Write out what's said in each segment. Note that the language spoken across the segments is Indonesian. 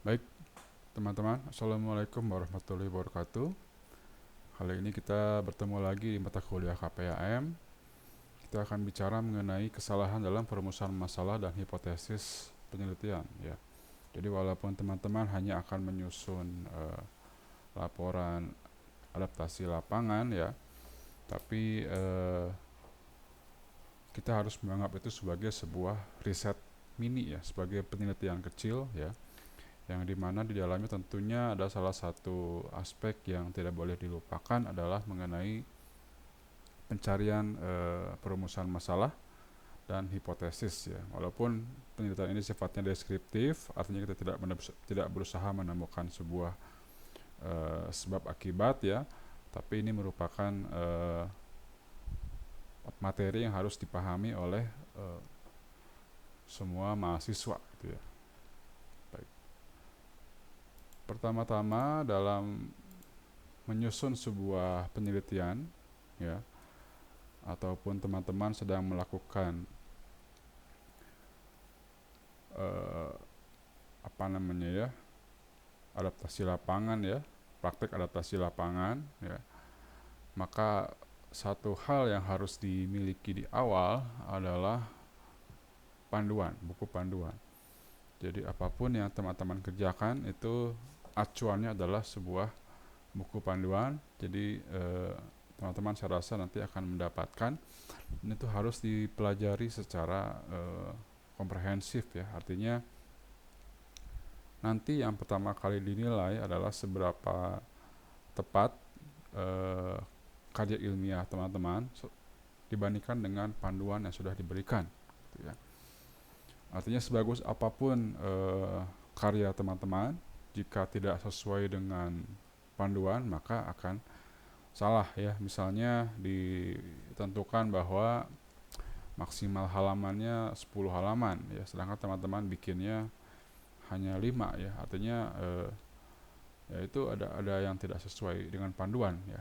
Baik, teman-teman, Assalamualaikum warahmatullahi wabarakatuh. Kali ini kita bertemu lagi di mata kuliah KPAM. Kita akan bicara mengenai kesalahan dalam perumusan masalah dan hipotesis penelitian. Ya, jadi walaupun teman-teman hanya akan menyusun laporan adaptasi lapangan, ya, tapi kita harus menganggap itu sebagai sebuah riset mini, ya, sebagai penelitian kecil, ya, yang dimana di dalamnya tentunya ada salah satu aspek yang tidak boleh dilupakan adalah mengenai pencarian perumusan masalah dan hipotesis, ya. Walaupun penelitian ini sifatnya deskriptif, artinya kita tidak berusaha menemukan sebuah sebab akibat, ya, tapi ini merupakan materi yang harus dipahami oleh semua mahasiswa, gitu ya. Baik. Pertama-tama dalam menyusun sebuah penelitian, ya, ataupun teman-teman sedang melakukan eh, apa namanya, ya, adaptasi lapangan, ya, praktek adaptasi lapangan, ya, maka satu hal yang harus dimiliki di awal adalah panduan, buku panduan. Jadi apapun yang teman-teman kerjakan itu acuannya adalah sebuah buku panduan. Jadi teman-teman saya rasa nanti akan mendapatkan ini tuh harus dipelajari secara komprehensif, ya. Artinya nanti yang pertama kali dinilai adalah seberapa tepat eh, karya ilmiah teman-teman dibandingkan dengan panduan yang sudah diberikan, gitu ya. Artinya sebagus apapun karya teman-teman, jika tidak sesuai dengan panduan maka akan salah, ya. Misalnya ditentukan bahwa maksimal halamannya 10 halaman, ya, sedangkan teman-teman bikinnya hanya 5, ya. Artinya ya itu ada yang tidak sesuai dengan panduan, ya.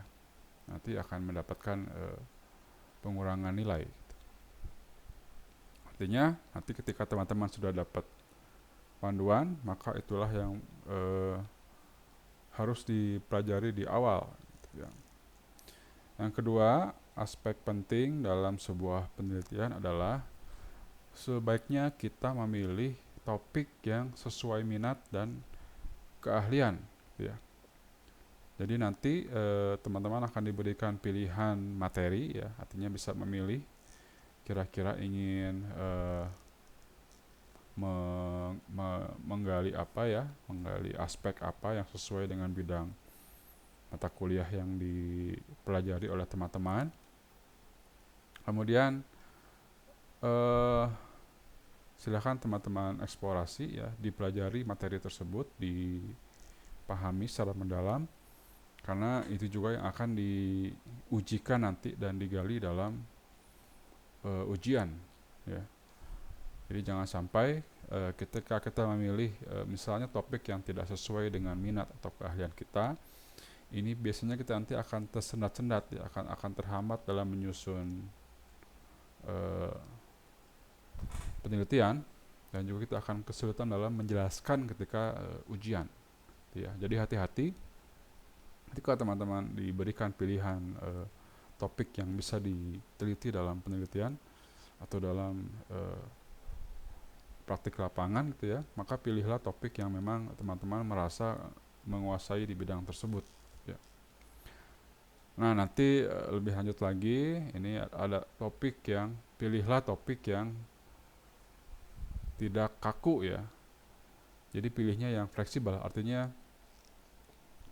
Nanti akan mendapatkan pengurangan nilai. Artinya nanti ketika teman-teman sudah dapat panduan, maka itulah yang harus dipelajari di awal, gitu ya. Yang kedua, aspek penting dalam sebuah penelitian adalah sebaiknya kita memilih topik yang sesuai minat dan keahlian, gitu ya. Jadi nanti teman-teman akan diberikan pilihan materi, ya, artinya bisa memilih kira-kira ingin menggali apa, ya, menggali aspek apa yang sesuai dengan bidang mata kuliah yang dipelajari oleh teman-teman. Kemudian silakan teman-teman eksplorasi, ya, dipelajari materi tersebut, dipahami secara mendalam, karena itu juga yang akan diujikan nanti dan digali dalam ujian, ya. Jadi jangan sampai ketika kita memilih misalnya topik yang tidak sesuai dengan minat atau keahlian kita, ini biasanya kita nanti akan tersendat-sendat, ya, akan terhambat dalam menyusun uh, penelitian, dan juga kita akan kesulitan dalam menjelaskan ketika ujian, ya. Jadi hati-hati ketika teman-teman diberikan pilihan topik yang bisa diteliti dalam penelitian atau dalam praktik lapangan, gitu ya, maka pilihlah topik yang memang teman-teman merasa menguasai di bidang tersebut, ya. Nah, nanti lebih lanjut lagi, ini ada topik yang pilihlah topik yang tidak kaku, ya. Jadi pilihnya yang fleksibel, artinya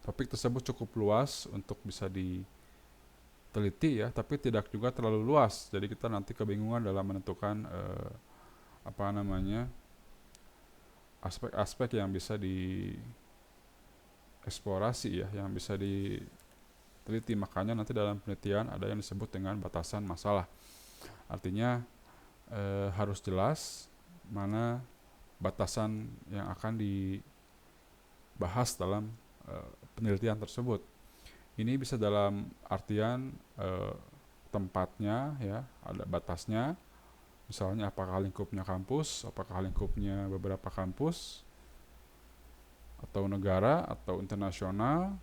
topik tersebut cukup luas untuk bisa diteliti, ya, tapi tidak juga terlalu luas. Jadi kita nanti kebingungan dalam menentukan apa namanya aspek-aspek yang bisa dieksplorasi, ya, yang bisa diteliti. Makanya nanti dalam penelitian ada yang disebut dengan batasan masalah. Artinya harus jelas mana batasan yang akan dibahas dalam penelitian tersebut. Ini bisa dalam artian tempatnya, ya, ada batasnya. Misalnya apakah lingkupnya kampus, apakah lingkupnya beberapa kampus, atau negara atau internasional,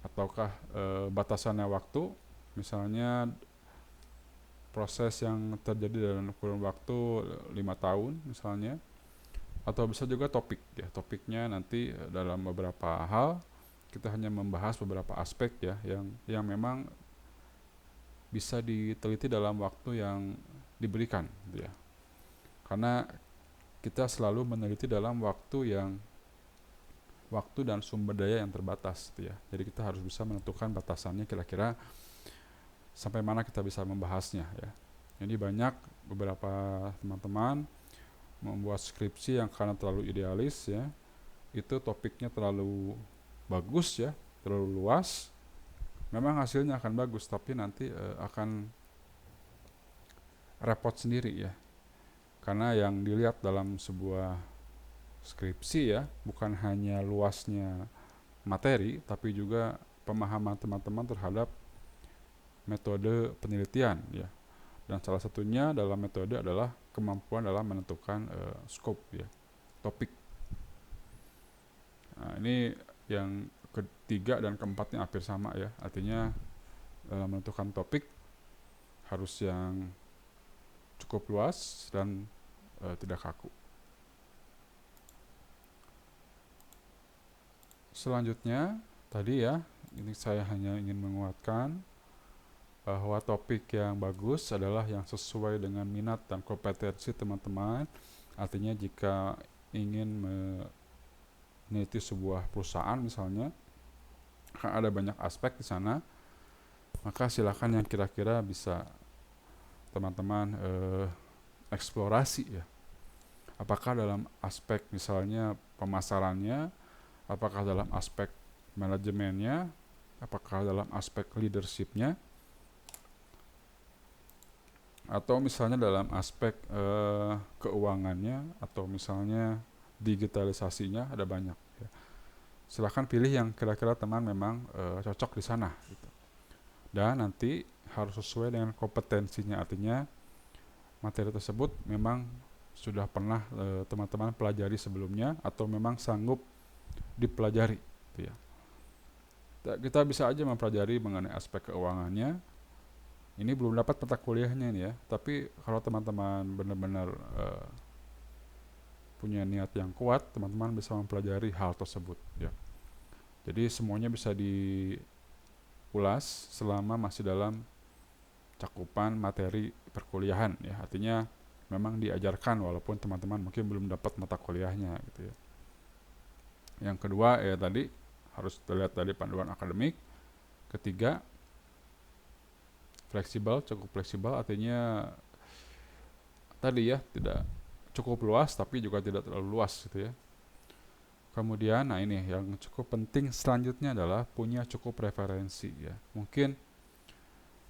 ataukah batasannya waktu, misalnya proses yang terjadi dalam kurun waktu 5 tahun misalnya, atau bisa juga topik ya, topiknya nanti dalam beberapa hal kita hanya membahas beberapa aspek ya yang memang bisa diteliti dalam waktu yang diberikan gitu ya. Karena kita selalu meneliti dalam waktu dan sumber daya yang terbatas gitu ya. Jadi kita harus bisa menentukan batasannya kira-kira sampai mana kita bisa membahasnya ya. Jadi banyak beberapa teman-teman membuat skripsi yang karena terlalu idealis ya, itu topiknya terlalu bagus ya, terlalu luas. Memang hasilnya akan bagus, tapi nanti akan repot sendiri ya. Karena yang dilihat dalam sebuah skripsi ya, bukan hanya luasnya materi, tapi juga pemahaman teman-teman terhadap metode penelitian ya. Dan salah satunya dalam metode adalah kemampuan dalam menentukan scope ya, topik. Nah, ini yang ketiga dan keempatnya hampir sama ya. Artinya dalam menentukan topik harus yang cukup luas dan tidak kaku. Selanjutnya tadi ya, ini saya hanya ingin menguatkan bahwa topik yang bagus adalah yang sesuai dengan minat dan kompetensi teman-teman. Artinya jika ingin meneliti sebuah perusahaan misalnya, akan ada banyak aspek di sana, maka silakan yang kira-kira bisa teman-teman eksplorasi ya. Apakah dalam aspek misalnya pemasarannya, apakah dalam aspek manajemennya, apakah dalam aspek leadershipnya, atau misalnya dalam aspek keuangannya, atau misalnya digitalisasinya, ada banyak ya. Silahkan pilih yang kira-kira teman memang cocok di sana gitu. Dan nanti harus sesuai dengan kompetensinya, artinya materi tersebut memang sudah pernah teman-teman pelajari sebelumnya atau memang sanggup dipelajari gitu ya. Kita bisa aja mempelajari mengenai aspek keuangannya. Ini belum dapat mata kuliahnya nih ya, tapi kalau teman-teman benar-benar punya niat yang kuat, teman-teman bisa mempelajari hal tersebut ya. Jadi semuanya bisa diulas selama masih dalam cakupan materi perkuliahan ya. Artinya memang diajarkan walaupun teman-teman mungkin belum dapat mata kuliahnya gitu ya. Yang kedua ya tadi harus dilihat dari panduan akademik. Ketiga, fleksibel, cukup fleksibel, artinya tadi ya tidak cukup luas tapi juga tidak terlalu luas gitu ya. Kemudian nah ini yang cukup penting selanjutnya adalah punya cukup referensi ya. Mungkin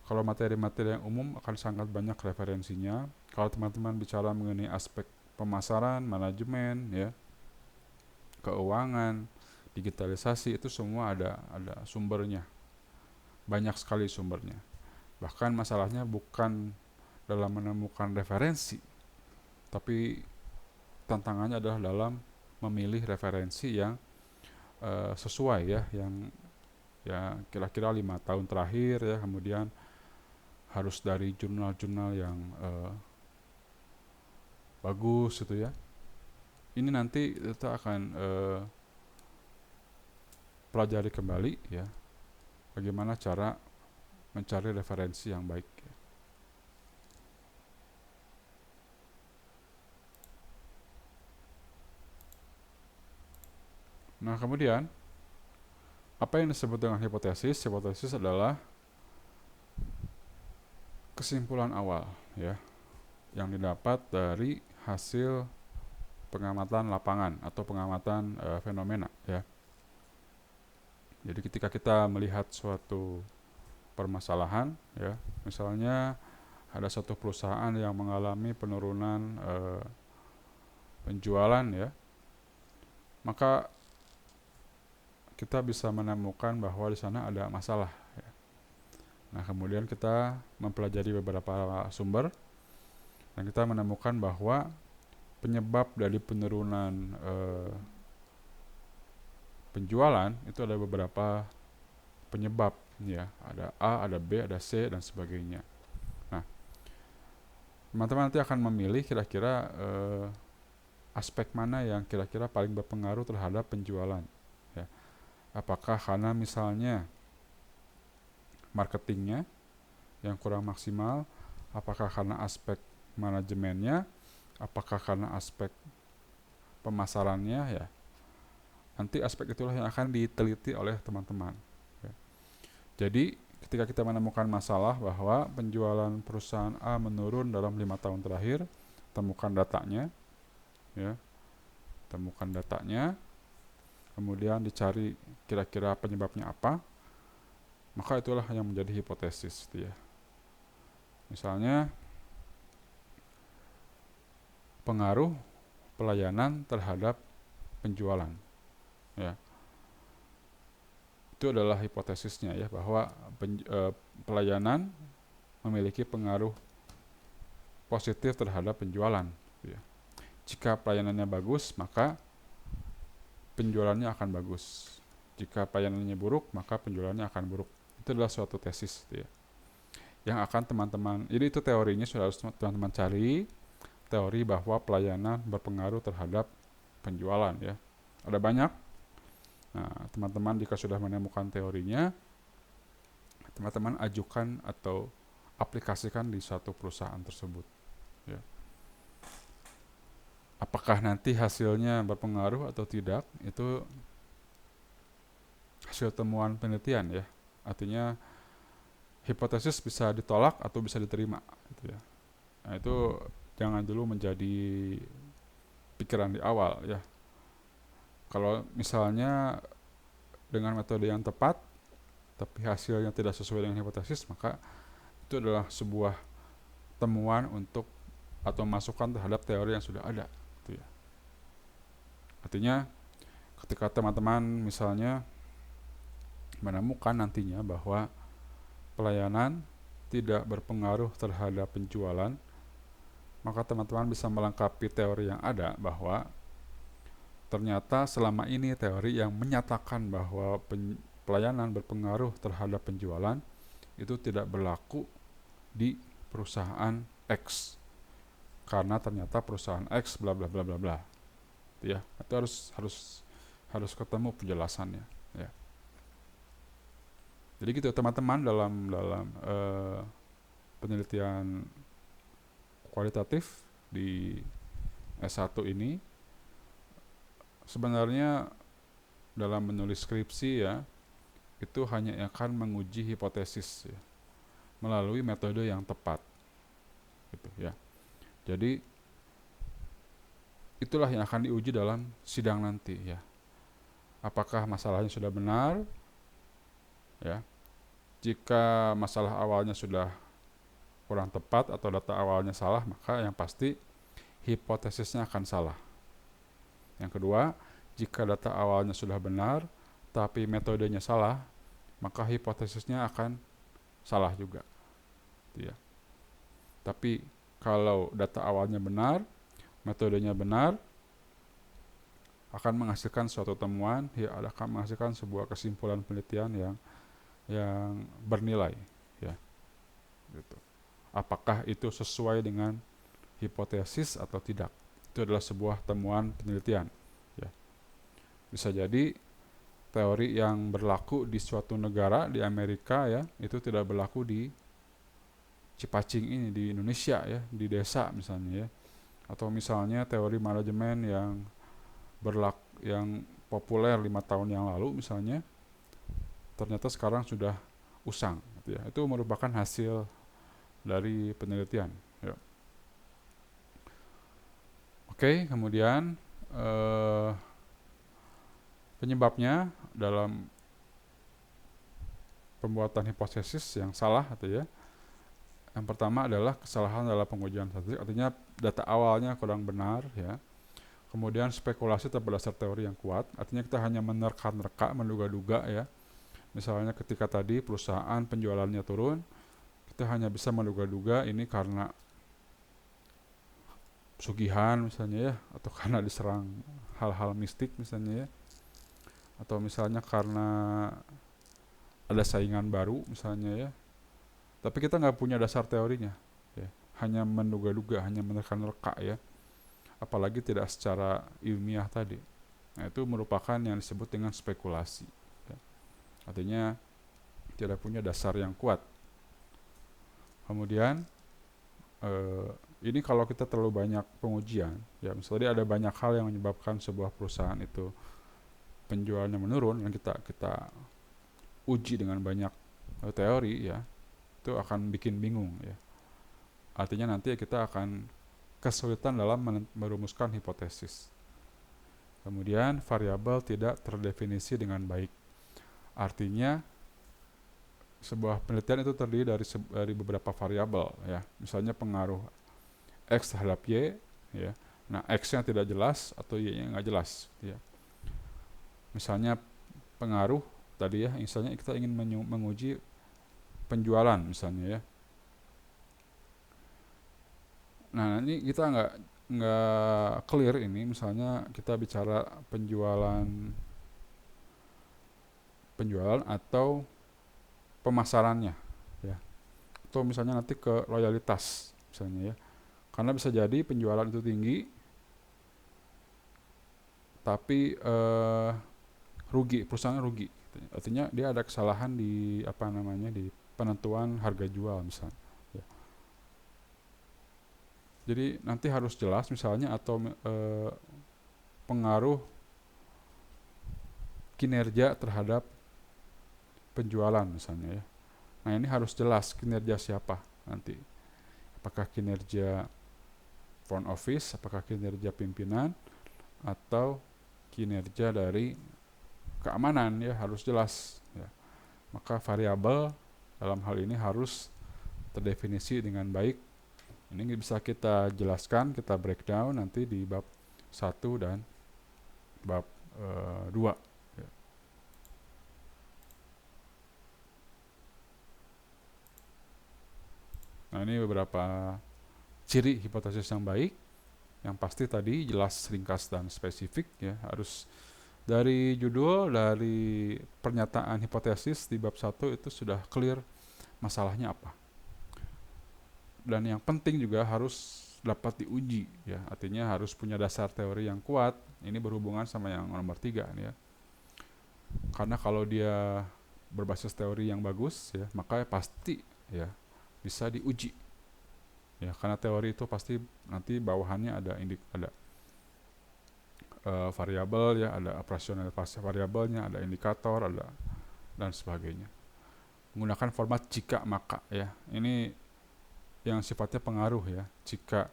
kalau materi-materi yang umum akan sangat banyak referensinya. Kalau teman-teman bicara mengenai aspek pemasaran, manajemen, ya, keuangan, digitalisasi, itu semua ada sumbernya. Banyak sekali sumbernya. Bahkan masalahnya bukan dalam menemukan referensi, tapi tantangannya adalah dalam memilih referensi yang sesuai ya, yang ya kira-kira 5 tahun terakhir ya, kemudian harus dari jurnal-jurnal yang bagus gitu ya. Ini nanti kita akan pelajari kembali ya, bagaimana cara mencari referensi yang baik ya. Nah kemudian apa yang disebut dengan hipotesis? Hipotesis adalah kesimpulan awal ya, yang didapat dari hasil pengamatan lapangan atau pengamatan fenomena ya. Jadi ketika kita melihat suatu permasalahan ya, misalnya ada satu perusahaan yang mengalami penurunan penjualan ya, maka kita bisa menemukan bahwa di sana ada masalah ya. Nah kemudian kita mempelajari beberapa sumber dan kita menemukan bahwa penyebab dari penurunan penjualan itu ada beberapa penyebab ya, ada A, ada B, ada C dan sebagainya. Nah, teman-teman nanti akan memilih kira-kira aspek mana yang kira-kira paling berpengaruh terhadap penjualan ya. Apakah karena misalnya marketingnya yang kurang maksimal, apakah karena aspek manajemennya, apakah karena aspek pemasarannya ya. Nanti aspek itulah yang akan diteliti oleh teman-teman ya. Jadi ketika kita menemukan masalah bahwa penjualan perusahaan A menurun dalam 5 tahun terakhir, temukan datanya ya, temukan datanya, kemudian dicari kira-kira penyebabnya apa, maka itulah yang menjadi hipotesis ya. Misalnya pengaruh pelayanan terhadap penjualan ya, itu adalah hipotesisnya ya, bahwa pelayanan memiliki pengaruh positif terhadap penjualan ya. Jika pelayanannya bagus, maka penjualannya akan bagus. Jika pelayanannya buruk, maka penjualannya akan buruk. Itu adalah suatu tesis ya, yang akan teman-teman, jadi itu teorinya sudah harus teman-teman cari, teori bahwa pelayanan berpengaruh terhadap penjualan ya. Ada banyak. Nah, teman-teman jika sudah menemukan teorinya, teman-teman ajukan atau aplikasikan di suatu perusahaan tersebut ya. Apakah nanti hasilnya berpengaruh atau tidak, itu hasil temuan penelitian ya. Artinya hipotesis bisa ditolak atau bisa diterima gitu ya. Nah, itu jangan dulu menjadi pikiran di awal ya. Kalau misalnya dengan metode yang tepat tapi hasilnya tidak sesuai dengan hipotesis, maka itu adalah sebuah temuan untuk atau masukan terhadap teori yang sudah ada gitu ya. Artinya ketika teman-teman misalnya menemukan nantinya bahwa pelayanan tidak berpengaruh terhadap penjualan, maka teman-teman bisa melengkapi teori yang ada bahwa ternyata selama ini teori yang menyatakan bahwa pelayanan berpengaruh terhadap penjualan itu tidak berlaku di perusahaan X, karena ternyata perusahaan X bla bla bla bla bla ya. Itu harus ketemu penjelasannya ya. Jadi gitu teman-teman, dalam penelitian kualitatif di S1 ini sebenarnya dalam menulis skripsi ya, itu hanya akan menguji hipotesis ya, melalui metode yang tepat gitu ya. Jadi itulah yang akan diuji dalam sidang nanti ya. Apakah masalahnya sudah benar ya. Jika masalah awalnya sudah kurang tepat atau data awalnya salah, maka yang pasti hipotesisnya akan salah. Yang kedua, jika data awalnya sudah benar tapi metodenya salah, maka hipotesisnya akan salah juga ya. Tapi kalau data awalnya benar, metodenya benar, akan menghasilkan suatu temuan, ya akan menghasilkan sebuah kesimpulan penelitian yang bernilai ya. Gitu. Apakah itu sesuai dengan hipotesis atau tidak? Itu adalah sebuah temuan penelitian ya. Bisa jadi teori yang berlaku di suatu negara di Amerika ya, itu tidak berlaku di Cipacing ini di Indonesia ya, di desa misalnya ya. Atau misalnya teori manajemen yang populer 5 tahun yang lalu misalnya, ternyata sekarang sudah usang gitu ya. Itu merupakan hasil dari penelitian ya. Oke, kemudian penyebabnya dalam pembuatan hipotesis yang salah atau ya. Yang pertama adalah kesalahan dalam pengujian statistik, artinya data awalnya kurang benar ya. Kemudian spekulasi tak berdasar teori yang kuat, artinya kita hanya menerka-nerka, menduga-duga ya. Misalnya ketika tadi perusahaan penjualannya turun, kita hanya bisa menduga-duga ini karena pesugihan misalnya ya, atau karena diserang hal-hal mistik misalnya ya. atau misalnya karena ada saingan baru misalnya ya, tapi kita nggak punya dasar teorinya ya, hanya menduga-duga, hanya menerka-nerka ya, apalagi tidak secara ilmiah tadi. Nah, itu merupakan yang disebut dengan spekulasi ya. Artinya tidak punya dasar yang kuat. Kemudian ini kalau kita terlalu banyak pengujian ya, misalnya ada banyak hal yang menyebabkan sebuah perusahaan itu penjualannya menurun, dan kita uji dengan banyak teori ya, itu akan bikin bingung ya. Artinya nanti kita akan kesulitan dalam merumuskan hipotesis. Kemudian variabel tidak terdefinisi dengan baik. Artinya sebuah penelitian itu terdiri dari beberapa variabel ya. Misalnya pengaruh X terhadap Y ya. Nah, X-nya tidak jelas atau Y-nya nggak jelas ya. Misalnya pengaruh tadi ya, misalnya kita ingin menguji penjualan misalnya ya. Nah, ini kita nggak clear ini, misalnya kita bicara penjualan atau pemasarannya ya, atau misalnya nanti ke loyalitas misalnya ya, karena bisa jadi penjualan itu tinggi tapi rugi, perusahaan rugi, artinya dia ada kesalahan di di penentuan harga jual misalnya ya. Jadi nanti harus jelas misalnya, atau pengaruh kinerja terhadap penjualan misalnya ya. Nah, ini harus jelas kinerja siapa nanti. Apakah kinerja front office, apakah kinerja pimpinan, atau kinerja dari keamanan ya, harus jelas ya. Maka variabel dalam hal ini harus terdefinisi dengan baik. Ini bisa kita jelaskan, kita breakdown nanti di bab 1 dan bab 2 ya. Nah, ini beberapa ciri hipotesis yang baik. Yang pasti tadi jelas, ringkas, dan spesifik ya. Harus dari judul, dari pernyataan hipotesis di bab 1 itu sudah clear masalahnya apa. Dan yang penting juga harus dapat diuji ya. Artinya harus punya dasar teori yang kuat. Ini berhubungan sama yang nomor 3 nih ya. Karena kalau dia berbasis teori yang bagus ya, maka pasti ya bisa diuji ya, karena teori itu pasti nanti bawahannya ada variabel ya, ada operasional variabelnya, ada indikator, ada dan sebagainya. Menggunakan format jika maka ya. Ini yang sifatnya pengaruh ya. Jika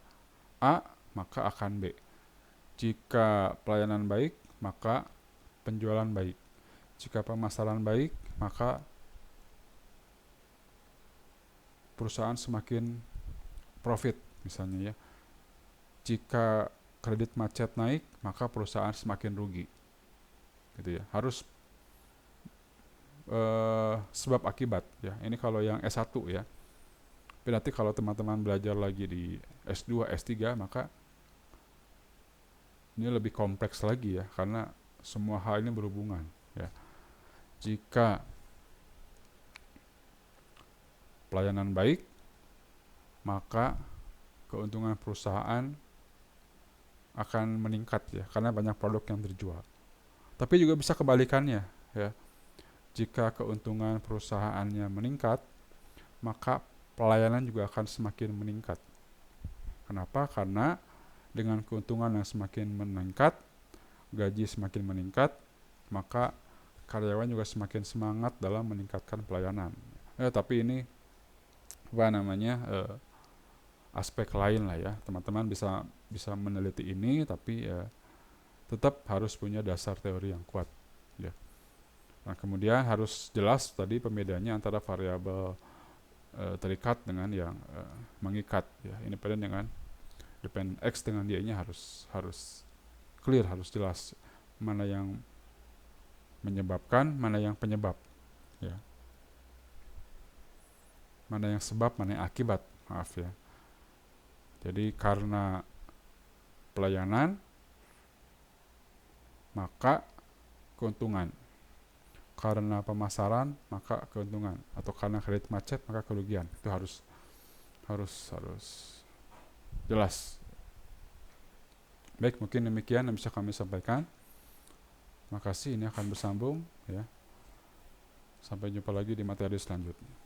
A, maka akan B. Jika pelayanan baik, maka penjualan baik. Jika pemasaran baik, maka perusahaan semakin profit misalnya ya. Jika kredit macet naik, maka perusahaan semakin rugi. Gitu ya. Harus sebab akibat ya. Ini kalau yang S1 ya. Tapi nanti kalau teman-teman belajar lagi di S2, S3, maka ini lebih kompleks lagi ya, karena semua hal ini berhubungan ya. Jika pelayanan baik, maka keuntungan perusahaan akan meningkat ya, karena banyak produk yang terjual. Tapi juga bisa kebalikannya ya. Jika keuntungan perusahaannya meningkat, maka pelayanan juga akan semakin meningkat. Kenapa? Karena dengan keuntungan yang semakin meningkat, gaji semakin meningkat, maka karyawan juga semakin semangat dalam meningkatkan pelayanan. Tapi ini aspek lain lah ya. Teman-teman bisa meneliti ini, tapi tetap harus punya dasar teori yang kuat ya. Nah, kemudian harus jelas tadi pembedaannya antara variabel terikat dengan yang mengikat ya. Independen dengan depend X dengan Y-nya harus clear, harus jelas mana yang menyebabkan, mana yang penyebab ya. Mana yang sebab, mana yang akibat, maaf ya. Jadi karena pelayanan, maka keuntungan. Karena pemasaran maka keuntungan, atau karena kredit macet maka kerugian. Itu harus jelas. Baik, mungkin demikian yang bisa kami sampaikan. Makasih, ini akan bersambung ya. Sampai jumpa lagi di materi selanjutnya.